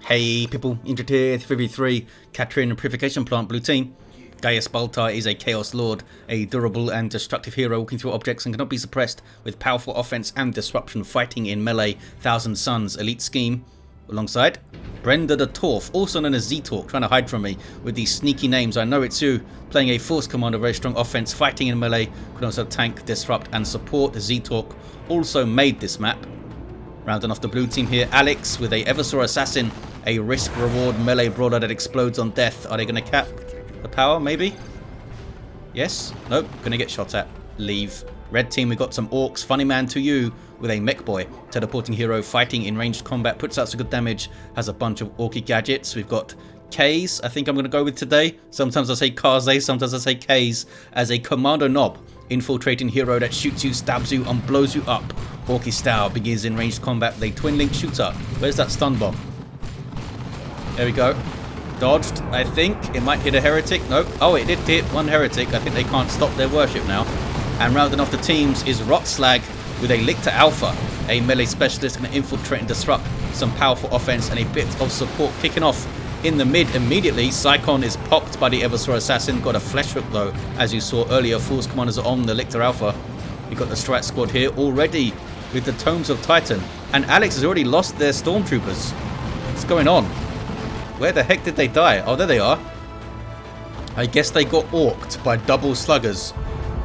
Hey people, injured here, 3v3, Catherine and Purification Plant, blue team. Gaius Baltar is a Chaos Lord, a durable and destructive hero walking through objects and cannot be suppressed with powerful offense and disruption, fighting in melee, Thousand Suns elite scheme. Alongside Brenda the Torf, also known as zeetorq, trying to hide from me with these sneaky names. I know it's you, playing a Force Commander, very strong offense, fighting in melee, can also tank, disrupt and support. zeetorq also made this map. Rounding off the blue team here, Alex with a Eversaw Assassin, a risk-reward melee brawler that explodes on death. Are they going to cap the power, maybe? Yes? Nope. Going to get shot at. Leave. Red team, we got some orcs. funnyman2u with a mech boy. Teleporting hero, fighting in ranged combat, puts out some good damage, has a bunch of orky gadgets. We've got Kaze, I think I'm going to go with today. Sometimes I say Kaze, sometimes I say Kaze, as a commando knob. Infiltrating hero that shoots you, stabs you, and blows you up. Orky style, begins in ranged combat with a twin link shooter. Where's that stun bomb? There we go. Dodged, I think. It might hit a heretic. Nope. Oh, it did hit one heretic. I think they can't stop their worship now. And rounding off the teams is Rotslag with a Lictor Alpha, a melee specialist going to infiltrate and disrupt some powerful offense and a bit of support. Kicking off in the mid immediately. Psychon is popped by the Eversaw Assassin. Got a flesh hook though, as you saw earlier. Force commanders are on the Lictor Alpha. You've got the Strat squad here already with the Tomes of Titan. And Alex has already lost their Stormtroopers. What's going on? Where the heck did they die? Oh, there they are. I guess they got orked by double sluggers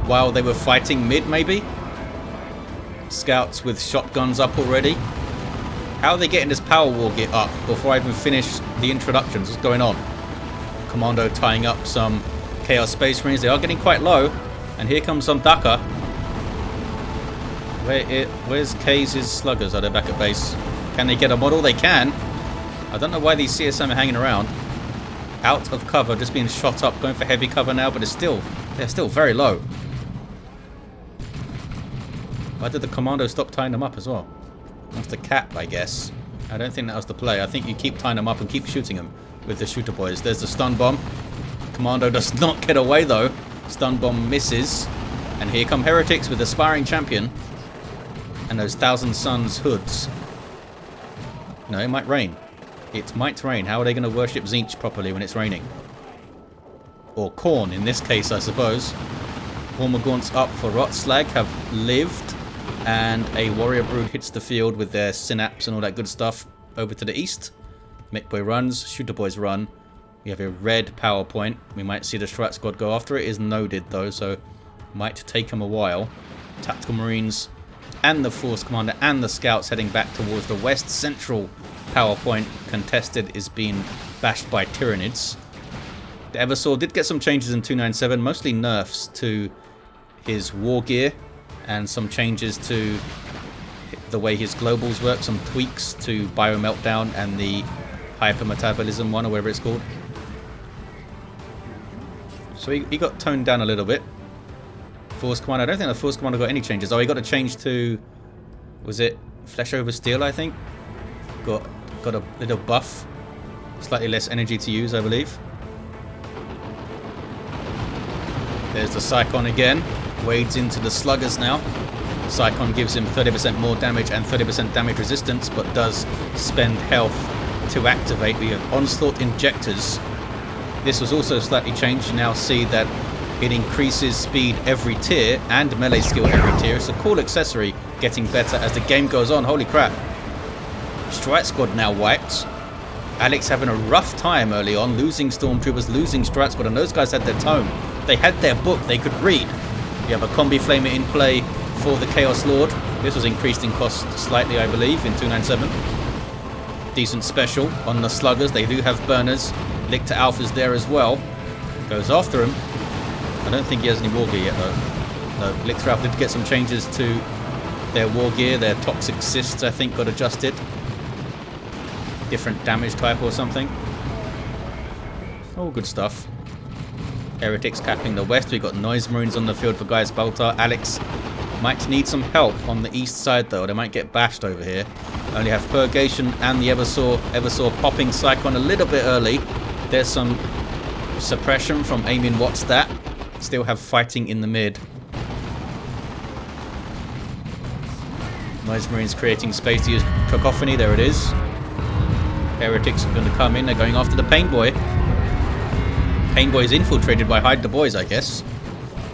while they were fighting mid, maybe? Scouts with shotguns up already. How are they getting this power war gear up before I even finish the introductions? What's going on? Commando tying up some Chaos Space Marines. They are getting quite low. And here comes some Daka. Where's Kaze's sluggers? Are they back at base? Can they get a model? They can. I don't know why these CSM are hanging around. Out of cover, just being shot up, going for heavy cover now, but they're still very low. Why did the commando stop tying them up as well? That's the cap, I guess. I don't think that was the play. I think you keep tying them up and keep shooting them with the shooter boys. There's the stun bomb. Commando does not get away though. Stun bomb misses. And here come heretics with Aspiring Champion. And those Thousand Suns hoods. No, it might rain. It might rain. How are they going to worship Tzeentch properly when it's raining? Or Khorne in this case, I suppose. Hormagaunts up for Rotslag have lived. And a Warrior Brood hits the field with their Synapse and all that good stuff over to the east. Mechboy runs. Shooter Boys run. We have a red power point. We might see the Strat squad go after it. It is noded though, so might take them a while. Tactical Marines and the Force Commander and the Scouts heading back towards the west. Central power point contested is being bashed by Tyranids. The Eversaw did get some changes in 297, mostly nerfs to his war gear and some changes to the way his globals work, some tweaks to Bio Meltdown and the Hypermetabolism one, or whatever it's called. So he got toned down a little bit. Force Commander, I don't think the Force Commander got any changes. Oh, he got a change to, was it Flesh over Steel, I think? Got a little buff. Slightly less energy to use, I believe. There's the Psychon again. Wades into the sluggers now. Psychon gives him 30% more damage and 30% damage resistance, but does spend health to activate. We have Onslaught Injectors. This was also slightly changed. You now see that it increases speed every tier and melee skill every tier. It's a cool accessory, getting better as the game goes on. Holy crap. Strat squad now wiped. Alex having a rough time early on, losing Stormtroopers, losing Strat squad, and those guys had their tome. They had their book, they could read. You have a Combi Flamer in play for the Chaos Lord. This was increased in cost slightly, I believe, in 297. Decent special on the sluggers. They do have burners. Lictor Alpha's there as well. Goes after him. I don't think he has any war gear yet though. No, Lictor Alpha did get some changes to their war gear. Their toxic cysts, I think, got adjusted. Different damage type or something. All good stuff. Heretics capping the west. We've got Noise Marines on the field for Gaius Baltar. Alex might need some help on the east side though. They might get bashed over here. Only have Purgation and the Eversaw popping Psychon a little bit early. There's some suppression from Aiming What's That. Still have fighting in the mid. Noise Marines creating space to use Cacophony. There it is. Heretics are going to come in. They're going after the Pain Boy. Pain Boy is infiltrated by Hide the Boys, I guess.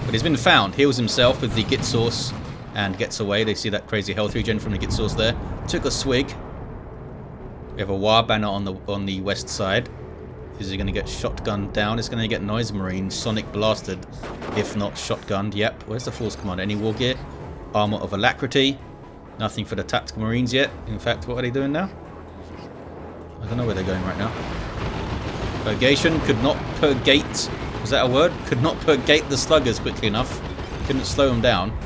But he's been found. Heals himself with the Git Source and gets away. They see that crazy health regen from the Git Source there. Took a swig. We have a War Banner on the west side. Is he going to get shotgunned down? It's going to get Noise Marine, Sonic Blasted, if not shotgunned. Yep. Where's the Force Commander? Any war gear? Armor of Alacrity. Nothing for the Tactical Marines yet. In fact, what are they doing now? I don't know where they're going right now. Purgation could not purgate. Was that a word? Could not purgate the sluggers quickly enough. Couldn't slow them down.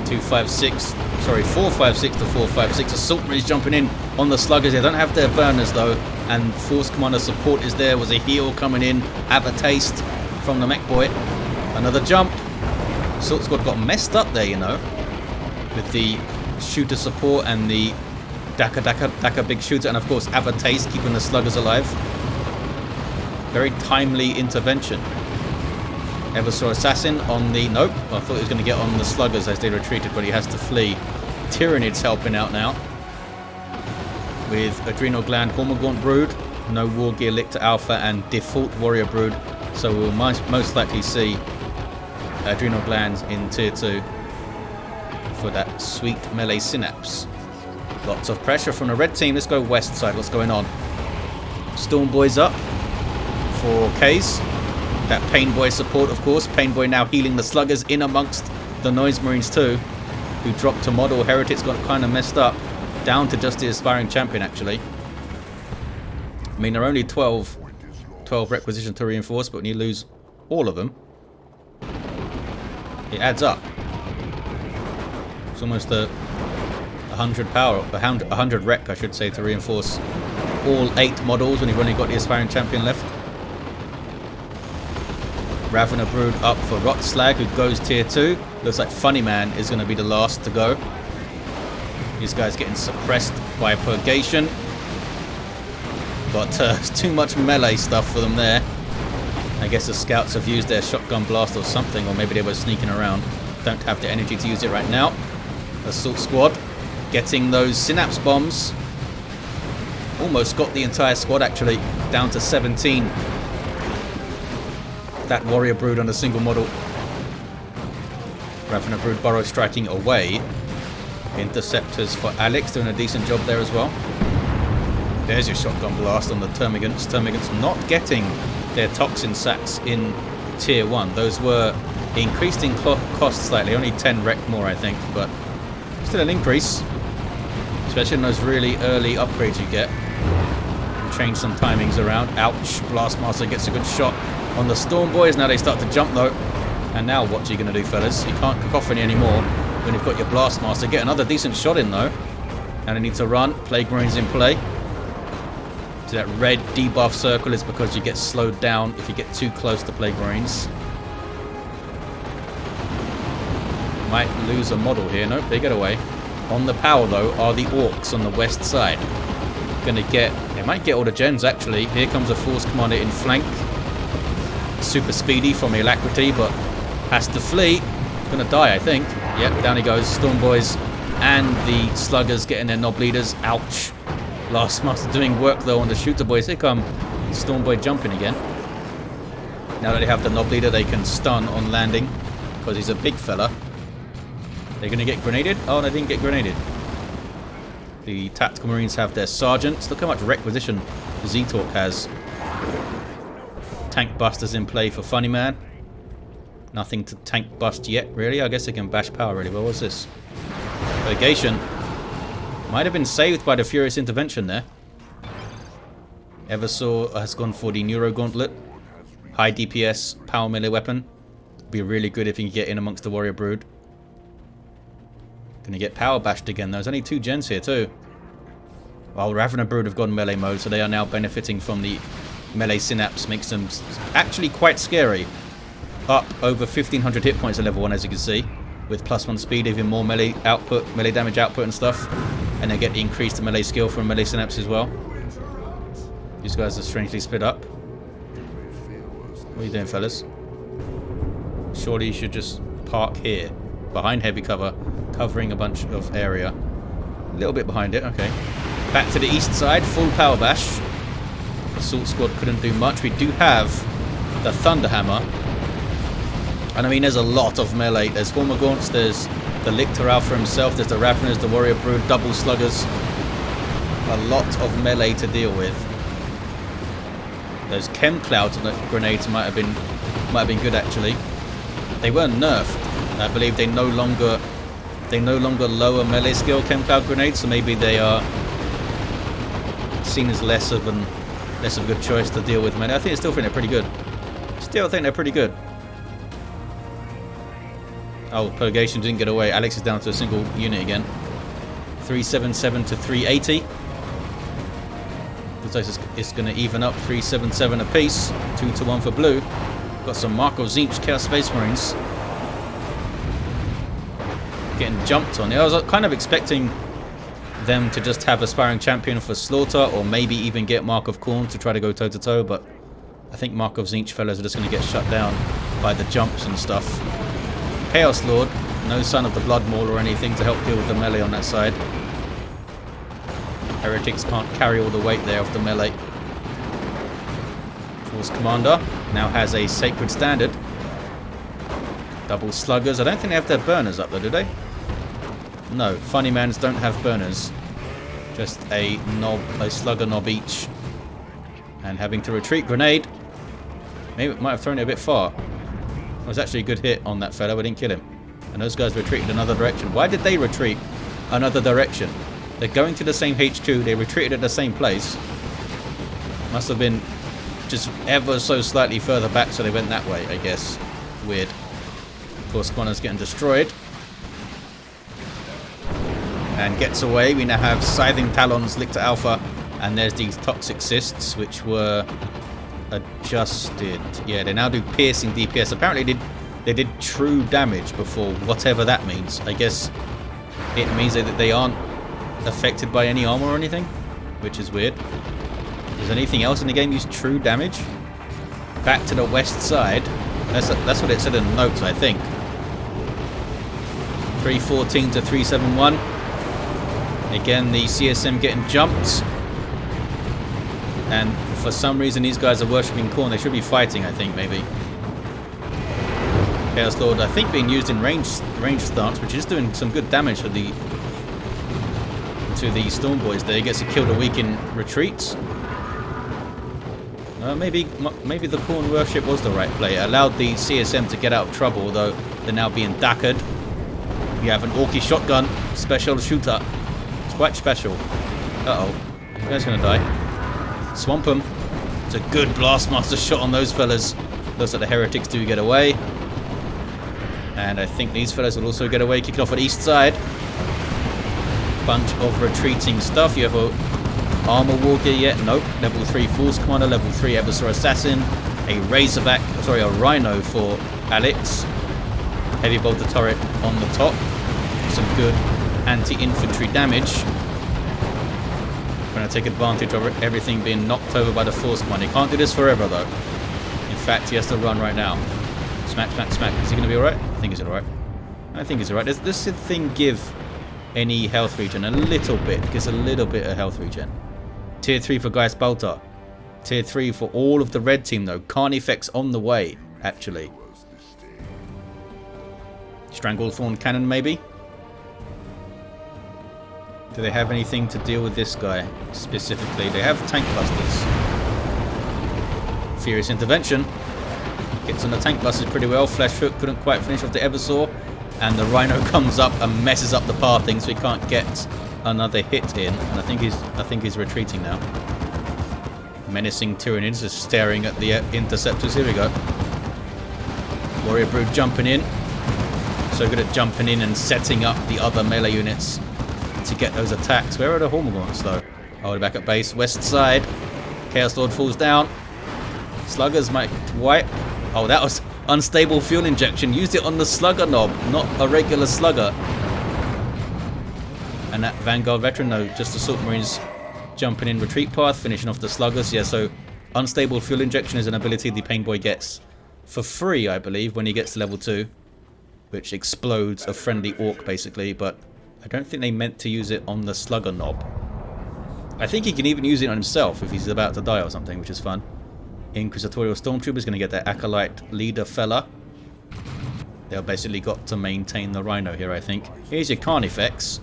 456 to 456. Assault Marines jumping in on the sluggers. They don't have their burners though. And Force Commander support is there. Was a heal coming in. Have a taste from the Mech Boy. Another jump. Assault Squad got messed up there, you know. With the shooter support and the Daka big shooter. And of course, have a taste keeping the sluggers alive. Very timely intervention. Eversaw Assassin on the... Nope. I thought he was going to get on the sluggers as they retreated, but he has to flee. Tyrannid's helping out now. With Adrenal Gland Hormagaunt Brood. No War Gear Lictor Alpha and Default Warrior Brood. So we'll most likely see Adrenal Glands in Tier 2 for that sweet melee synapse. Lots of pressure from the red team. Let's go west side. What's going on? Storm Boys up for Kaze. That Pain Boy support, of course. Pain Boy now healing the sluggers in amongst the Noise Marines too, who dropped to model. Heretics got kind of messed up. Down to just the Aspiring Champion, actually. I mean, there are only 12 requisition to reinforce, but when you lose all of them, it adds up. It's almost a 100 power, 100 rec, I should say, to reinforce all 8 models when you've only got the Aspiring Champion left. Ravener Brood up for Rotslag, who goes Tier 2. Looks like Funnyman is going to be the last to go. These guys getting suppressed by Purgation. But it's too much melee stuff for them there. I guess the scouts have used their shotgun blast or something, or maybe they were sneaking around. Don't have the energy to use it right now. Assault Squad getting those Synapse Bombs. Almost got the entire squad, actually, down to 17. That Warrior Brood on a single model. Ravener Brood Burrow striking away. Interceptors for Alex doing a decent job there as well. There's your shotgun blast on the Termagants. Termagants not getting their toxin sacks in Tier 1. Those were increased in cost slightly. Only 10 rec more, I think. But still an increase. Especially in those really early upgrades you get. Change some timings around. Ouch. Blastmaster gets a good shot on the Storm Boys. Now they start to jump though. And now what are you going to do, fellas? You can't cacophony anymore when you've got your Blastmaster. Get another decent shot in though. And they need to run. Plague Marines in play. So that red debuff circle is because you get slowed down if you get too close to Plague Marines. Might lose a model here. Nope, they get away. On the power though are the Orcs on the west side. Gonna get... They might get all the gens actually. Here comes a Force Commander in flank. Super speedy from the Alacrity, but has to flee. Gonna die, I think. Yep, down he goes. Storm Boys and the Sluggers getting their Knob Leaders. Ouch. Blastmaster doing work though on the Shooter Boys. Here come Storm Boy jumping again. Now that they have the Knob Leader, they can stun on landing because he's a big fella. They're gonna get grenaded. Oh, they didn't get grenaded. The Tactical Marines have their Sergeants. Look how much requisition zeetorq has. Tank Busters in play for Funnyman. Nothing to tank bust yet, really. I guess they can bash power really well. What's this? Purgation. Might have been saved by the Furious Intervention there. Eversaw has gone for the Neuro Gauntlet. High DPS, power melee weapon. Be really good if you can get in amongst the Warrior Brood. Gonna get power bashed again. There's only 2 gens here too. While Ravener Brood have gone melee mode, so they are now benefiting from the melee synapse. Makes them actually quite scary. Up over 1500 hit points at level 1, as you can see, with +1 speed, even more melee output, melee damage output and stuff. And they get the increased melee skill from melee synapse as well. These guys are strangely split up. What are you doing, fellas? Surely you should just park here, behind heavy cover, covering a bunch of area. A little bit behind it, okay. Back to the east side, full power bash. Assault squad couldn't do much. We do have the Thunderhammer. And I mean, there's a lot of melee. There's Hormagaunts, there's the Lictor Alpha himself, there's the Raveners, the Warrior Brood, double sluggers. A lot of melee to deal with. Those Chem Clouds grenades might have been good actually. They weren't nerfed. I believe they no longer lower melee skill Chem Cloud grenades, so maybe they are seen as less of a good choice to deal with melee. I still think they're pretty good. Still think they're pretty good. Oh, Purgation didn't get away. Alex is down to a single unit again. 377 to 380. Looks like it's going to even up. 377 apiece. 2 to 1 for blue. Got some Markov Tzeentch Chaos Space Marines getting jumped on. I was kind of expecting them to just have Aspiring Champion for Slaughter, or maybe even get Markov Khorne to try to go toe to toe, but I think Markov Tzeentch fellows are just going to get shut down by the jumps and stuff. Chaos Lord, no sign of the Blood Maul or anything to help deal with the melee on that side. Heretics can't carry all the weight there of the melee. Force Commander now has a Sacred Standard. Double Sluggers. I don't think they have their burners up there, do they? No, Funnymans don't have burners. Just a slugger knob each. And having to retreat grenade. Maybe it might have thrown it a bit far. It was actually a good hit on that fellow, but didn't kill him. And those guys retreated another direction. Why did they retreat another direction? They're going to the same HQ. They retreated at the same place. Must have been just ever so slightly further back, so they went that way, I guess. Weird. Of course, Connor's getting destroyed. And gets away. We now have Scything Talons, Lictor Alpha, and there's these Toxic Cysts, which were adjusted. Yeah, they now do piercing DPS. Apparently they did true damage before, whatever that means. I guess it means that they aren't affected by any armor or anything, which is weird. Does anything else in the game use true damage? Back to the west side. That's what it said in the notes, I think. 314 to 371. Again, the CSM getting jumped. And for some reason, these guys are worshipping Khorne. They should be fighting, I think, maybe. Chaos Lord, I think, being used in range stance, which is doing some good damage to the Storm Boys there. He gets a kill a week in retreats. Maybe the Khorne worship was the right play. It allowed the CSM to get out of trouble, although they're now being dackered. You have an Orky shotgun, special shooter. It's quite special. Uh-oh. You guys gonna die. Swamp him. It's a good Blastmaster shot on those fellas. Looks like the Heretics do get away. And I think these fellas will also get away, kicking off at east side. Bunch of retreating stuff. You have a armor war gear yet? Nope. Level 3 Force Commander, level 3 Eversor Assassin, a Razorback, sorry, a Rhino for Alex. Heavy bolter turret on the top. Some good anti-infantry damage. Trying to take advantage of everything being knocked over by the Force Commander. He can't do this forever though. In fact, he has to run right now. Smack, smack, smack. Is he going to be alright? I think he's alright. I think he's alright. Does this thing give any health regen? A little bit. Gives a little bit of health regen. Tier 3 for Gaius Baltar. Tier 3 for all of the red team though. Carnifex on the way, actually. Stranglethorn Cannon maybe? Do they have anything to deal with this guy specifically? They have tank blasters. Furious Intervention. Gets on the tank blasters pretty well. Flesh Hook couldn't quite finish off the Eversor. And the Rhino comes up and messes up the pathing, so he can't get another hit in. And I think he's retreating now. Menacing Tyranids just staring at the interceptors. Here we go. Warrior Brood jumping in. So good at jumping in and setting up the other melee units to get those attacks. Where are the Hormagaunts though? Oh, they're back at base. West side. Chaos Lord falls down. Sluggers might wipe. Oh, that was unstable fuel injection. Used it on the slugger knob, not a regular slugger. And that Vanguard veteran, no, just Assault Marines jumping in retreat path, finishing off the sluggers. Yeah, so unstable fuel injection is an ability the Pain Boy gets for free, I believe, when he gets to level 2. Which explodes a friendly orc, basically, but I don't think they meant to use it on the slugger knob. I think he can even use it on himself if he's about to die or something, which is fun. Inquisitorial Stormtrooper's going to get their Acolyte leader fella. They've basically got to maintain the Rhino here, I think. Here's your Carnifex.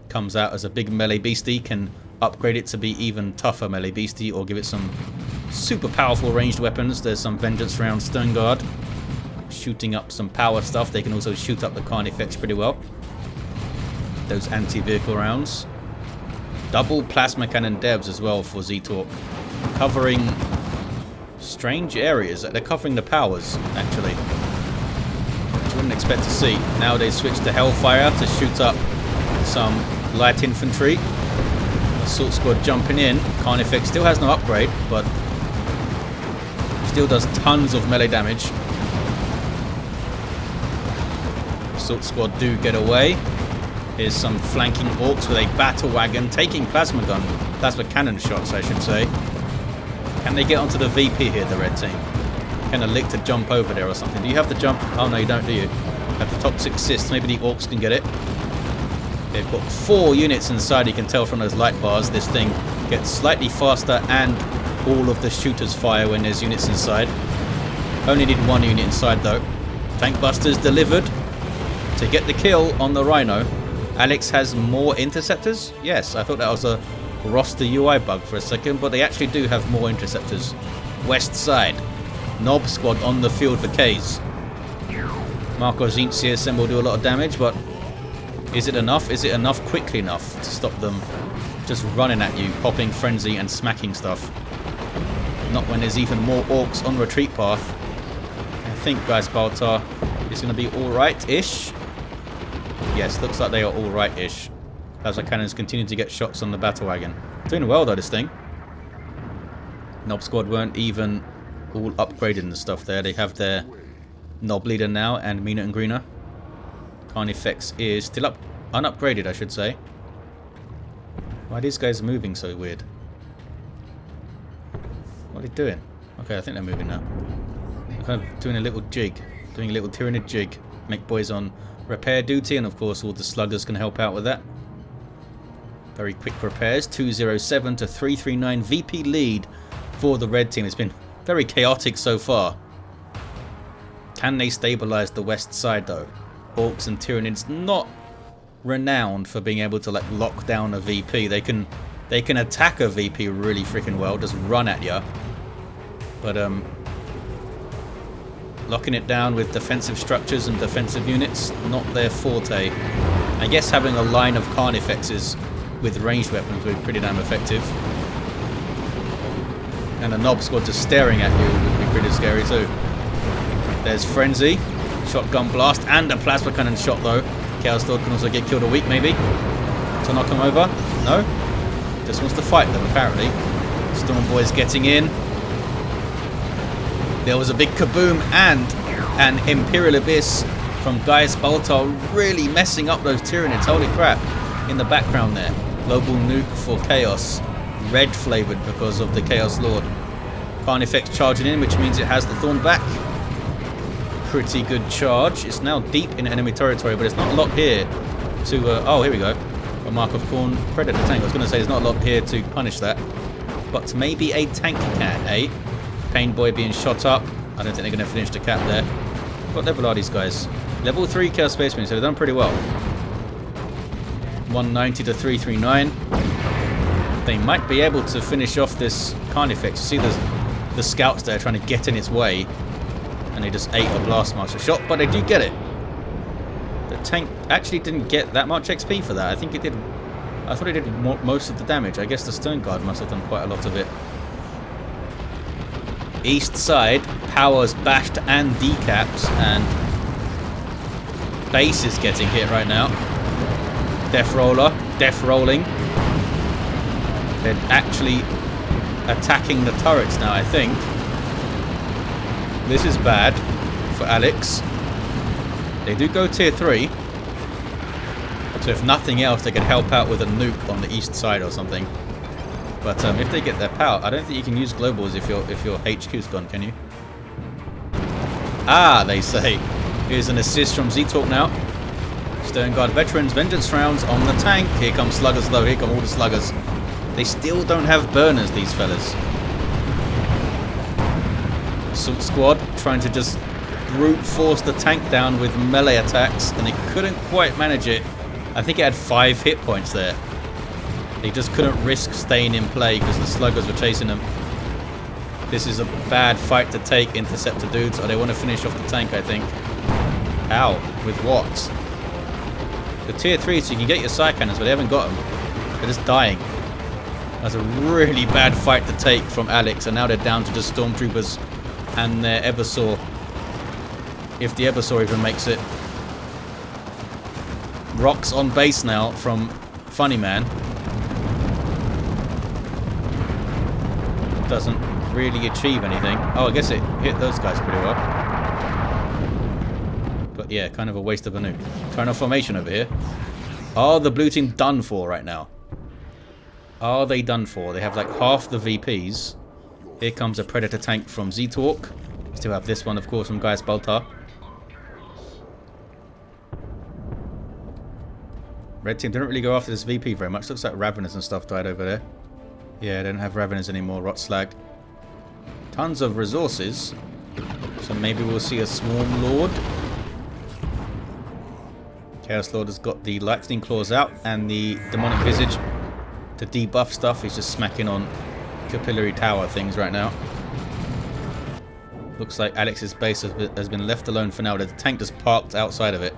Comes out as a big melee beastie, can upgrade it to be even tougher melee beastie or give it some super powerful ranged weapons. There's some Vengeance round Stern Guard shooting up some power stuff. They can also shoot up the Carnifex pretty well. Those anti-vehicle rounds. Double plasma cannon devs as well for zeetorq, covering strange areas. They're covering the powers, actually, which you wouldn't expect to see. Now they switch to Hellfire to shoot up some light infantry. Assault squad jumping in. Carnifex still has no upgrade, but still does tons of melee damage. Assault squad do get away. Here's some flanking orcs with a battle wagon taking plasma cannon shots, I should say. Can they get onto the VP here, the red team? Can a lick to jump over there or something? Do you have the jump? Oh no, you don't, do you? Have the toxic cyst. Maybe the orcs can get it. They've got 4 units inside. You can tell from those light bars. This thing gets slightly faster, and all of the shooters fire when there's units inside. Only need 1 unit inside though. Tank busters delivered to get the kill on the Rhino. Alex has more interceptors? Yes, I thought that was a roster UI bug for a second, but they actually do have more interceptors. West side. Knob squad on the field for Kaze. Marco Zinci CSM will do a lot of damage, but is it enough? Is it enough quickly enough to stop them just running at you, popping frenzy and smacking stuff? Not when there's even more orcs on retreat path. I think Gaius Baltar is going to be alright-ish. Yes, looks like they are alright-ish. Plasma cannons continue to get shots on the battle wagon. Doing well though, this thing. Knob squad weren't even all upgraded and stuff there. They have their Knob leader now and Mina and Greener. Carnifex is still unupgraded, I should say. Why are these guys moving so weird? What are they doing? Okay, I think they're moving now. They're kind of doing a little jig. Doing a little Tyranid jig. Make boys on repair duty, and of course all the sluggers can help out with that. Very quick repairs. 207 to 339 VP lead for the red team. It's been very chaotic so far. Can they stabilize the west side though? Orcs and Tyranids not renowned for being able to like lock down a VP. They can attack a VP really freaking well, just run at you. But locking it down with defensive structures and defensive units, not their forte. I guess having a line of Carnifexes with ranged weapons would be pretty damn effective. And a Knob squad just staring at you would be pretty scary too. There's Frenzy, shotgun blast, and a plasma cannon shot though. Chaos Lord can also get killed a week maybe. To knock him over? No? Just wants to fight them apparently. Storm Boys getting in. There was a big kaboom and an Imperial Abyss from Gaius Baltar, really messing up those Tyranids. Holy crap. In the background there. Global nuke for Chaos. Red flavoured because of the Chaos Lord. Carnifex charging in, which means it has the Thorn back. Pretty good charge. It's now deep in enemy territory, but it's not locked here to... oh, here we go. A Mark of Khorne Predator tank. I was going to say it's not locked here to punish that. But maybe a tank can, eh? Pain Boy being shot up. I don't think they're going to finish the cap there. What level are these guys? Level 3 Chaos Space Marines, so they've done pretty well. 190 to 339. They might be able to finish off this Carnifex. You see the scouts there trying to get in its way. And they just ate a Blastmaster shot, but they do get it. The tank actually didn't get that much XP for that. I think it did... I thought it did most of the damage. I guess the Stern Guard must have done quite a lot of it. East side, powers bashed and decaps, and base is getting hit right now. Death roller, death rolling. They're actually attacking the turrets now, I think. This is bad for Alex. They do go tier 3. So if nothing else, they can help out with a nuke on the east side or something. But if they get their power, I don't think you can use globals if your HQ's gone, can you? Ah, they say. Here's an assist from zeetorq now. Stern Guard veterans, vengeance rounds on the tank. Here comes sluggers though, here come all the sluggers. They still don't have burners, these fellas. Assault squad trying to just brute force the tank down with melee attacks, and they couldn't quite manage it. I think it had 5 hit points there. They just couldn't risk staying in play because the sluggers were chasing them. This is a bad fight to take, interceptor dudes. Oh, they want to finish off the tank, I think. Ow, with what? The tier 3, so you can get your side cannons, but they haven't got them. They're just dying. That's a really bad fight to take from Alex, and now they're down to just stormtroopers and their Eversaw. If the Eversaw even makes it. Rocks on base now from Funnyman. Doesn't really achieve anything. Oh, I guess it hit those guys pretty well. But yeah, kind of a waste of a nuke. Turn off formation over here. Are the blue team done for right now? Are they done for? They have like half the VPs. Here comes a Predator tank from zeetorq. Still have this one, of course, from Gaius Baltar. Red team didn't really go after this VP very much. Looks like Raveners and stuff died over there. Yeah, they don't have Raveners anymore. Rotslag. Tons of resources. So maybe we'll see a Swarm Lord. Chaos Lord has got the Lightning Claws out and the Demonic Visage. To debuff stuff, he's just smacking on Capillary Tower things right now. Looks like Alex's base has been left alone for now. The tank just parked outside of it.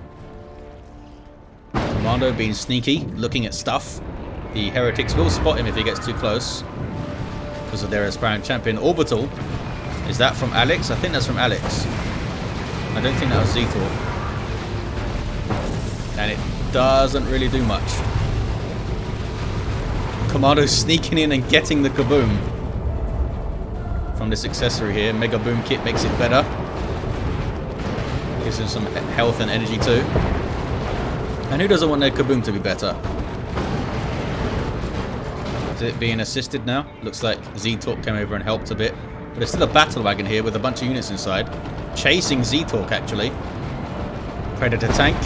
Commando being sneaky, looking at stuff. The heretics will spot him if he gets too close. Because of their aspiring champion. Orbital. Is that from Alex? I think that's from Alex. I don't think that was zeetorq. And it doesn't really do much. Commando sneaking in and getting the kaboom. From this accessory here. Mega Boom Kit makes it better. Gives him some health and energy too. And who doesn't want their kaboom to be better? Is it being assisted now? Looks like zeetorq came over and helped a bit. But there's still a battle wagon here with a bunch of units inside. Chasing zeetorq actually. Predator tank.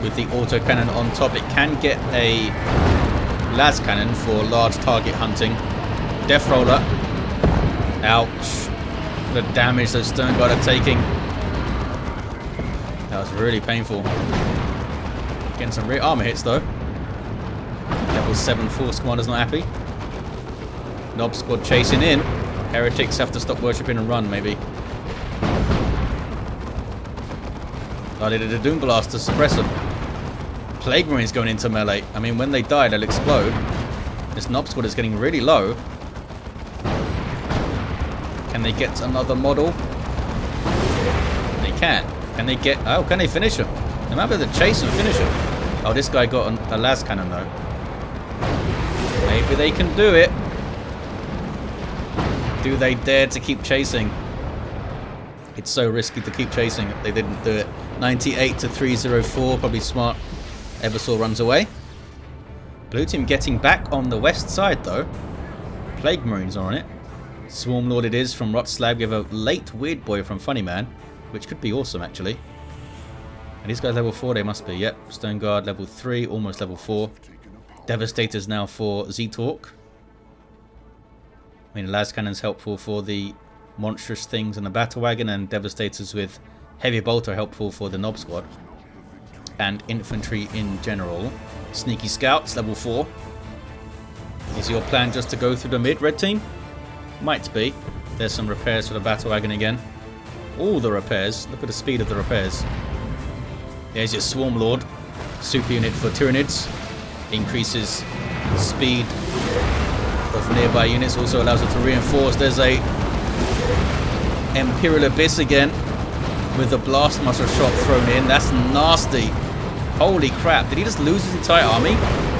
With the autocannon on top. It can get a las cannon for large target hunting. Death roller. Ouch. The damage those Stone Guard are taking. That was really painful. Getting some rear armor hits though. Level 7 Force Commander's not happy. Nob Squad chasing in. Heretics have to stop worshipping and run maybe. Oh, they did a Doom Blast to suppress them. Plague Marines going into melee. I mean, when they die, they'll explode. This Nob Squad is getting really low. Can they get another model? They can. Can they get... Oh, can they finish him? They might be able to chase and finish him. Oh, this guy got a las cannon though. Maybe they can do it. Do they dare to keep chasing? It's so risky to keep chasing. They didn't do it. 98 to 304. Probably smart. Eversaw runs away. Blue team getting back on the west side though. Plague Marines are on it. Swarm Lord it is from Rotslag. We have a late Weird Boy from Funnyman, which could be awesome actually. And these guys level 4 they must be. Yep. Stone Guard level 3, almost level 4. Devastators now for zeetorq. I mean, las cannon's helpful for the monstrous things in the battle wagon, and devastators with heavy bolt are helpful for the Nob Squad. And infantry in general. Sneaky scouts level 4. Is your plan just to go through the mid, red team? Might be. There's some repairs for the battle wagon again. All the repairs. Look at the speed of the repairs. There's your Swarm Lord. Super unit for Tyranids. Increases speed of nearby units. Also allows it to reinforce. There's a Imperial Abyss again. With the blast muzzle shot thrown in. That's nasty. Holy crap. Did he just lose his entire army?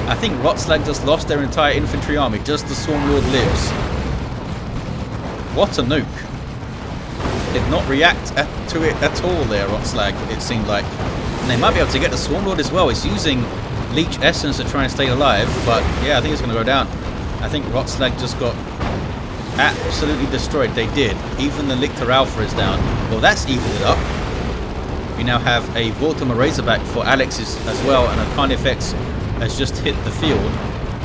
I think Rotslag just lost their entire infantry army. Just the Swarm Lord lives. What a nuke. Did not react to it at all there, Rotslag, it seemed like. And they might be able to get the Swarm Lord as well. He's using Leech Essence to try and stay alive. But yeah, I think it's going to go down. I think Rotslag just got absolutely destroyed. They did. Even the Lictor Alpha is down. Well, that's evened it up. We now have a Vortimer Razorback for Alex's as well. And a Carnifex has just hit the field.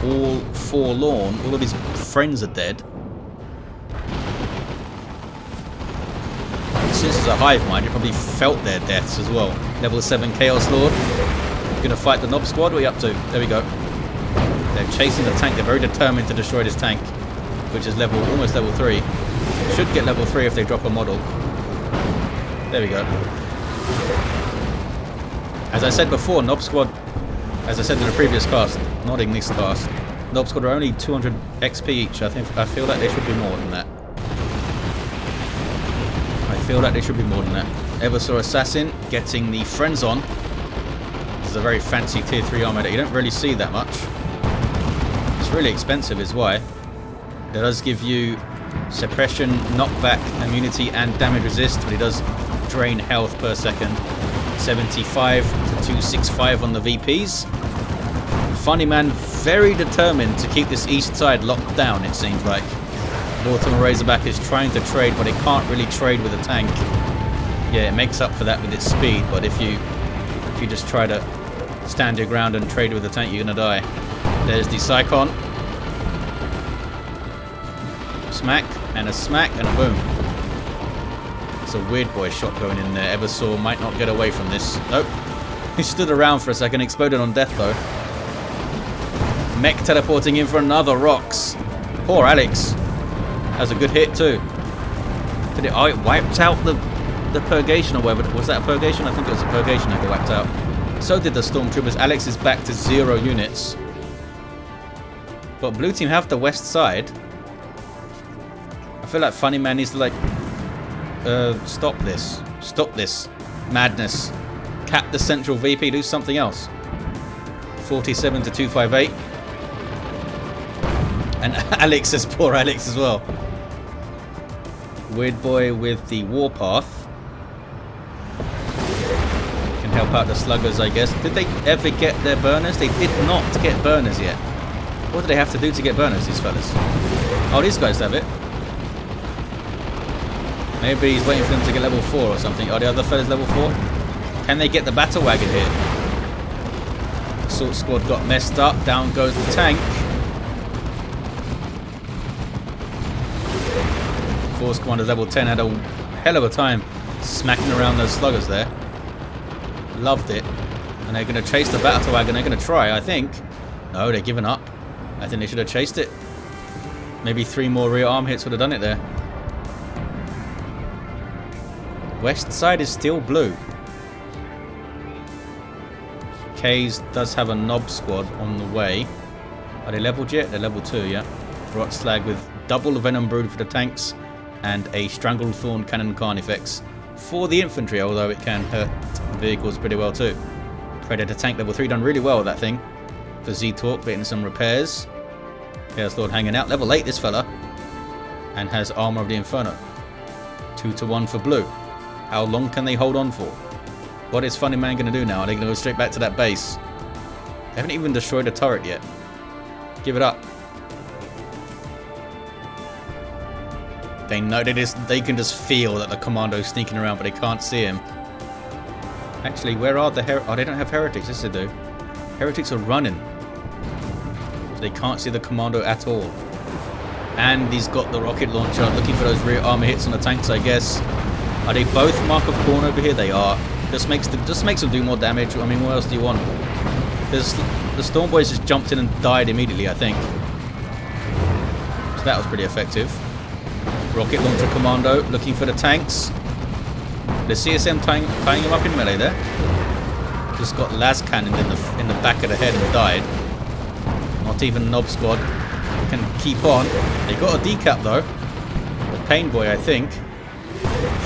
all forlorn. All of his friends are dead. Since it's a hive mind, you probably felt their deaths as well. Level 7 Chaos Lord. Gonna fight the Nob Squad. What are you up to? There we go. They're chasing the tank. They're very determined to destroy this tank, which is almost level 3. Should get level 3 if they drop a model. There we go. As I said before, Nob Squad, as I said in the previous cast, not in this cast, Nob Squad are only 200 XP each. I feel like they should be more than that. I feel like they should be more than that. Eversaw Assassin getting the friends on. This is a very fancy tier 3 armor that you don't really see that much. It's really expensive is why. It does give you suppression, knockback, immunity and damage resist, but it does drain health per second. 75 to 265 on the VPs. Funnyman very determined to keep this east side locked down, it seems like. Baltar Razorback is trying to trade, but it can't really trade with a tank. Yeah, it makes up for that with its speed, but if you just try to stand your ground and trade with the tank, you're gonna die. There's the Psychon. Smack, and a boom. It's a weird boy shot going in there. Eversaw might not get away from this. Nope. He stood around for a second, exploded on death though. Mech teleporting in for another rocks. Poor Alex. Has a good hit too. Did it? Oh, it wiped out the purgation or whatever. Was that a purgation? I think it was a purgation that got wiped out. So did the stormtroopers. Alex is back to 0 units. But blue team have the west side. I feel like Funnyman needs to like stop this madness. Cap the central VP. Do something else. 47 to 258. And Alex is poor Alex as well. Weird boy with the warpath. Can help out the sluggers, I guess. Did they ever get their burners? They did not get burners yet. What do they have to do to get burners, these fellas? Oh, these guys have it. Maybe he's waiting for them to get level 4 or something. Are the other fellas level 4? Can they get the battle wagon here? Assault squad got messed up. Down goes the tank. Force Commander level 10 had a hell of a time smacking around those sluggers there. Loved it. And they're going to chase the battle wagon. They're going to try, I think. No, they're giving up. I think they should have chased it. Maybe 3 more rear arm hits would have done it there. West side is still blue. Kaze does have a Nob Squad on the way. Are they leveled yet? They're level 2, yeah. Rotslag with double Venom Brood for the tanks and a Strangled Thorn Cannon Carnifex for the infantry, although it can hurt vehicles pretty well too. Predator tank level 3 done really well with that thing. For zeetorq getting some repairs. Chaos Lord hanging out. Level 8 this fella. And has Armor of the Inferno. 2 to 1 for blue. How long can they hold on for? What is Funnyman going to do now? Are they going to go straight back to that base? They haven't even destroyed a turret yet. Give it up. They know they can just feel that the commando's sneaking around, but they can't see him. Actually, where are the oh, they don't have heretics. Yes, they do. Heretics are running. So they can't see the commando at all. And he's got the rocket launcher, looking for those rear armor hits on the tanks, I guess. Are they both mark of corn over here? They are. Just makes them do more damage. I mean, what else do you want? The Storm Boys just jumped in and died immediately, I think. So that was pretty effective. Rocket launcher commando looking for the tanks. The CSM tying him up in melee there. Just got las cannon in the back of the head and died. Not even Nob Squad can keep on. They got a decap though. The Pain Boy, I think.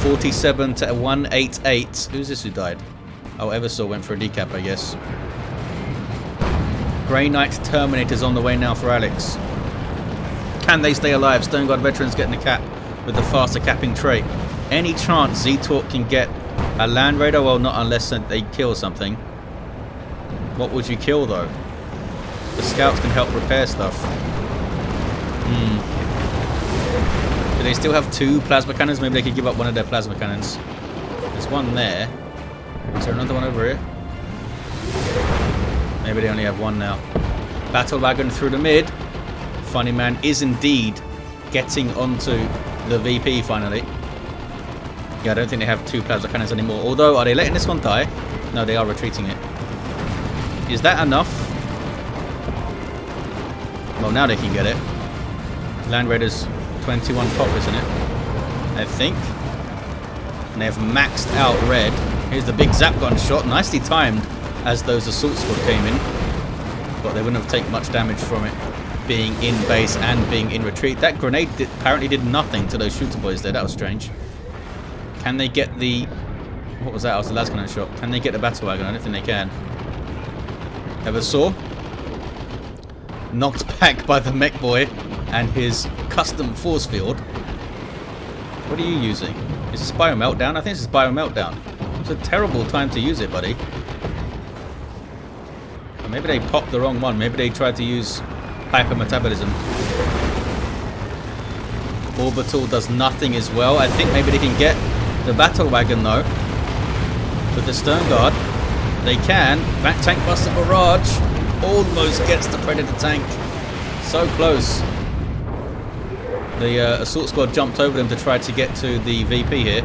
47 to 188. Who's this who died? Oh, Eversaw went for a decap, I guess. Grey Knight Terminator's on the way now for Alex. Can they stay alive? Stone Guard veterans getting the cap with the faster capping trait. Any chance zeetorq can get a land raider? Well, not unless they kill something. What would you kill though? The scouts can help repair stuff. Do they still have 2 plasma cannons? Maybe they could give up one of their plasma cannons. There's one there. Is there another one over here? Maybe they only have one now. Battle wagon through the mid. Funnyman is indeed getting onto the VP finally. Yeah, I don't think they have 2 plasma cannons anymore. Although, are they letting this one die? No, they are retreating it. Is that enough? Well, now they can get it. Land Raiders 21 top, isn't it? I think. And they've maxed out red. Here's the big zap gun shot. Nicely timed as those assault squad came in. But they wouldn't have taken much damage from it being in base and being in retreat. That grenade apparently did nothing to those shooter boys there. That was strange. Can they get the... What was that? That was the las cannon shot. Can they get the battle wagon? I don't think they can. Ever saw? Knocked back by the mech boy and his custom force field. What are you using? Is this Bio Meltdown? I think this is Bio Meltdown. It's a terrible time to use it, buddy. Or maybe they popped the wrong one. Maybe they tried to use hypermetabolism. Orbital does nothing as well. I think maybe they can get the battle wagon though. With the stern guard. They can. That tank buster barrage almost gets the Predator tank. So close. The assault squad jumped over them to try to get to the VP here.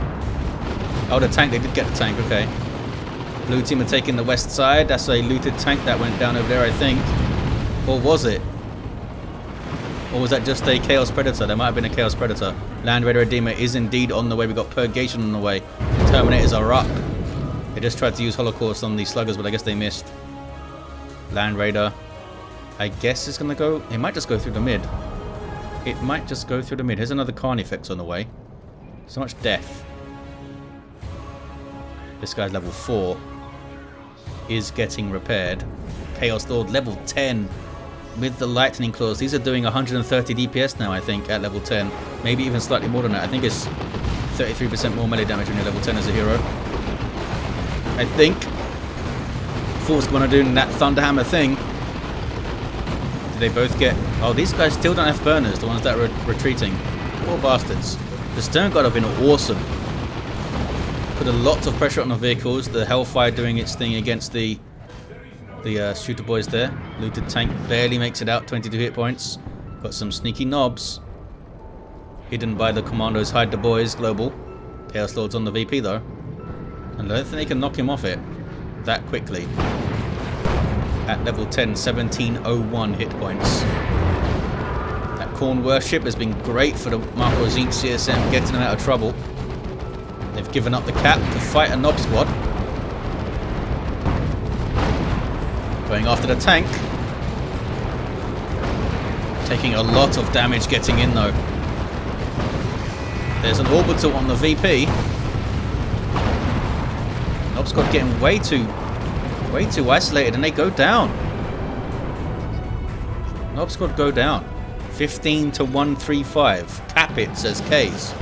Oh, the tank. They did get the tank. Okay. Blue team are taking the west side. That's a looted tank that went down over there, I think. Or was it? Or was that just a Chaos Predator? There might have been a Chaos Predator. Land Raider Redeemer is indeed on the way. We've got Purgation on the way. Terminators are up. They just tried to use Holocaust on the sluggers, but I guess they missed. Land Raider, I guess it's going to go... It might just go through the mid. It might just go through the mid. Here's another Carnifex on the way. So much death. This guy's level 4. Is getting repaired. Chaos Lord level 10 with the lightning claws. These are doing 130 DPS now, I think, at level 10. Maybe even slightly more than that. I think it's 33% more melee damage when you're level 10 as a hero. I think. Force going to do that Thunderhammer thing. Did they both get... Oh, these guys still don't have burners, the ones that are retreating. Poor bastards. The Stern Guard have been awesome. Put a lot of pressure on the vehicles. The Hellfire doing its thing against the shooter boys there. Looted tank barely makes it out. 22 hit points. Got some sneaky knobs. Hidden by the commandos. Hide the boys. Global. Chaos Lord's on the VP though. And I don't think they can knock him off it that quickly. At level 10, 1701 hit points. That Corn Worship has been great for the Marco Zeke CSM, getting them out of trouble. They've given up the cap to fight a Knob squad. Going after the tank. Taking a lot of damage getting in though. There's an orbital on the VP. Knob squad getting way too isolated and they go down. Knob squad go down. 15 to 135. Cap it, says Kaze.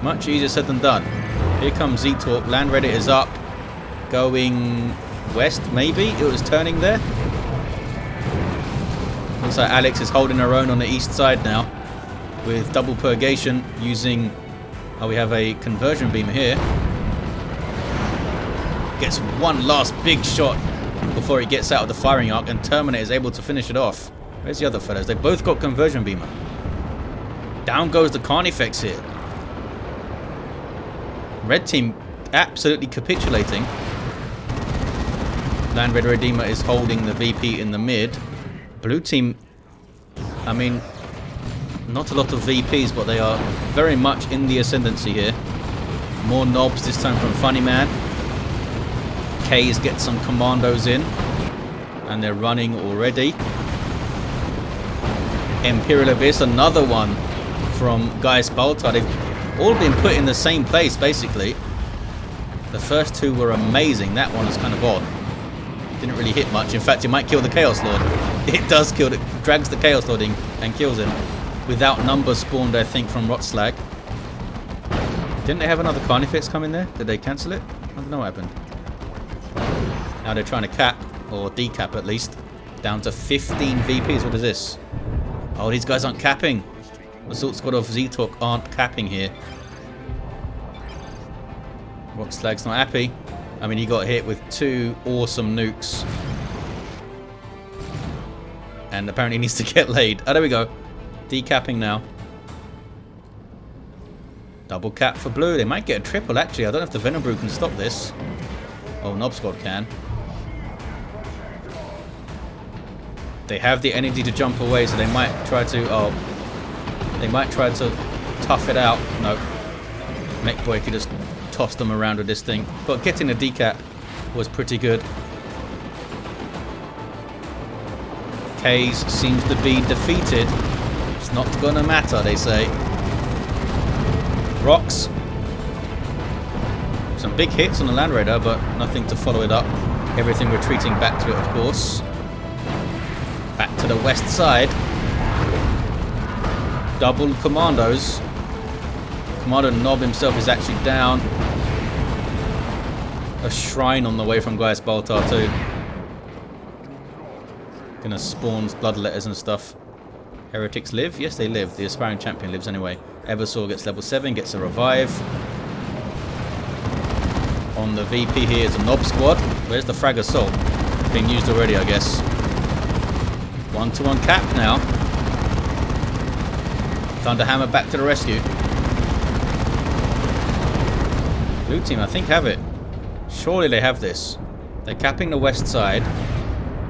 Much easier said than done. Here comes zeetorq. Land Raider is up. Going west, maybe? It was turning there. Looks like Alex is holding her own on the east side now. With double purgation using... Oh, we have a conversion beam here. Gets one last big shot before it gets out of the firing arc, and Terminator is able to finish it off. Where's the other fellas? They both got conversion beamer. Down goes the Carnifex here. Red team absolutely capitulating. Land Raider Redeemer is holding the VP in the mid. Blue team, I mean, not a lot of VPs, but they are very much in the ascendancy here. More knobs this time from Funnyman. Kaze gets some commandos in. And they're running already. Imperial Abyss, another one from Gaius Baltar. They've all been put in the same place, basically. The first two were amazing. That one is kind of odd. Didn't really hit much. In fact, it might kill the Chaos Lord. It does kill it. Drags the Chaos Lord in and kills him. Without numbers spawned, I think, from Rotslag. Didn't they have another Carnifex come in there? Did they cancel it? I don't know what happened. Now they're trying to cap, or decap at least. Down to 15 VPs. What is this? Oh, these guys aren't capping. Assault squad of zeetorq aren't capping here. Rotslag's not happy. I mean, he got hit with two awesome nukes. And apparently needs to get laid. Oh, there we go. Decapping now. Double cap for blue. They might get a triple, actually. I don't know if the Venom Brew can stop this. Oh, Knob Squad can. They have the energy to jump away, so they might try to... Oh. They might try to tough it out. No. Mech Boy could just toss them around with this thing. But getting a decap was pretty good. Kaze seems to be defeated. It's not gonna matter, they say. Rocks. Some big hits on the Land Raider, but nothing to follow it up. Everything retreating back to it, of course. Back to the west side. Double commandos. Commander Knob himself is actually down. A shrine on the way from Gaius Baltar too. Gonna spawn bloodletters and stuff. Heretics live? Yes, they live. The aspiring champion lives anyway. Eversaw gets level 7, gets a revive. On the VP here is a Knob Squad. Where's the Frag Assault? Being used already, I guess. 1-to-1 cap now. Thunderhammer back to the rescue. Blue team, I think, have it. Surely they have this. They're capping the west side.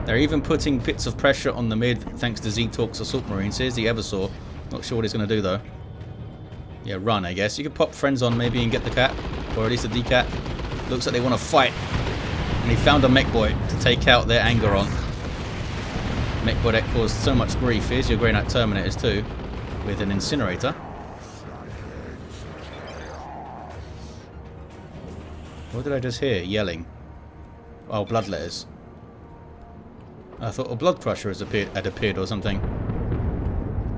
They're even putting bits of pressure on the mid thanks to zeetorq's Assault Marines. Here's the Eversaw. Not sure what he's going to do though. Yeah, run, I guess. You could pop friends on maybe and get the cap. Or at least a decap. Looks like they want to fight. And he found a Mech Boy to take out their anger on. Mech Boy that caused so much grief. Here's your Grey Knight Terminators too. With an Incinerator. What did I just hear? Yelling. Oh, Bloodletters. I thought a Blood Crusher had appeared or something.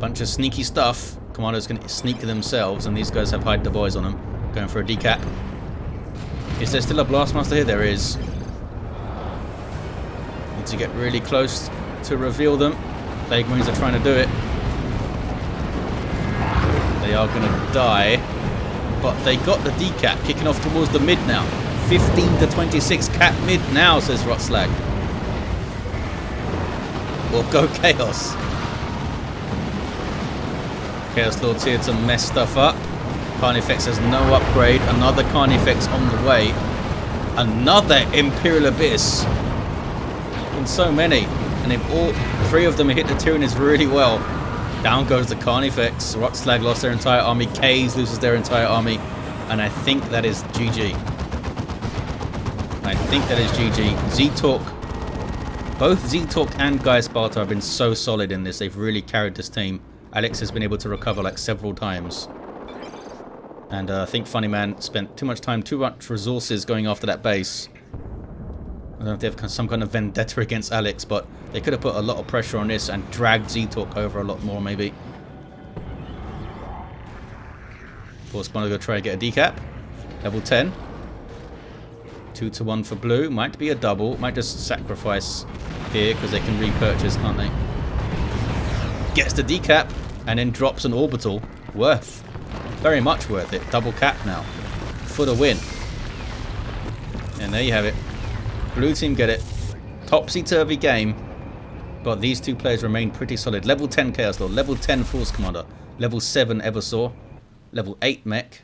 Bunch of sneaky stuff. Commandos can sneak themselves, and these guys have hide the boys on them. Going for a decap. Is there still a Blastmaster here? There is. Need to get really close to reveal them. Plague Marines are trying to do it. They are going to die. But they got the decap, kicking off towards the mid now. 15 to 26 cap mid now, says Rotslag. Or go Chaos. Chaos Lord's here to mess stuff up. Carnifex has no upgrade. Another Carnifex on the way. Another Imperial Abyss. And so many. And they've all, 3 of them hit the Tyranids really well. Down goes the Carnifex. Rotslag lost their entire army. Kaze loses their entire army. And I think that is GG. I think that is GG. zeetorq. Both zeetorq and Gaius Baltar have been so solid in this. They've really carried this team. Alex has been able to recover like several times. And I think Funnyman spent too much time, too much resources going after that base. I don't know if they have some kind of vendetta against Alex, but they could have put a lot of pressure on this and dragged zeetorq over a lot more, maybe. Of course, going to go try and get a decap. Level 10. 2-to-1 for blue. Might be a double. Might just sacrifice here because they can repurchase, can't they? Gets the decap and then drops an orbital. Worth. Very much worth it. Double cap now. For the win. And there you have it. Blue team get it. Topsy-turvy game. But these two players remain pretty solid. Level 10 Chaos Lord. Level 10 Force Commander. Level 7 Eversaw. Level 8 Mech.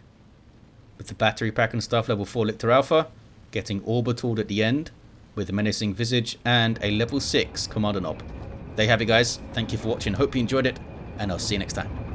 With the battery pack and stuff. Level 4 Lictor Alpha. Getting orbitaled at the end. With a menacing visage. And a level 6 Commander Knob. There you have it, guys. Thank you for watching. Hope you enjoyed it. And I'll see you next time.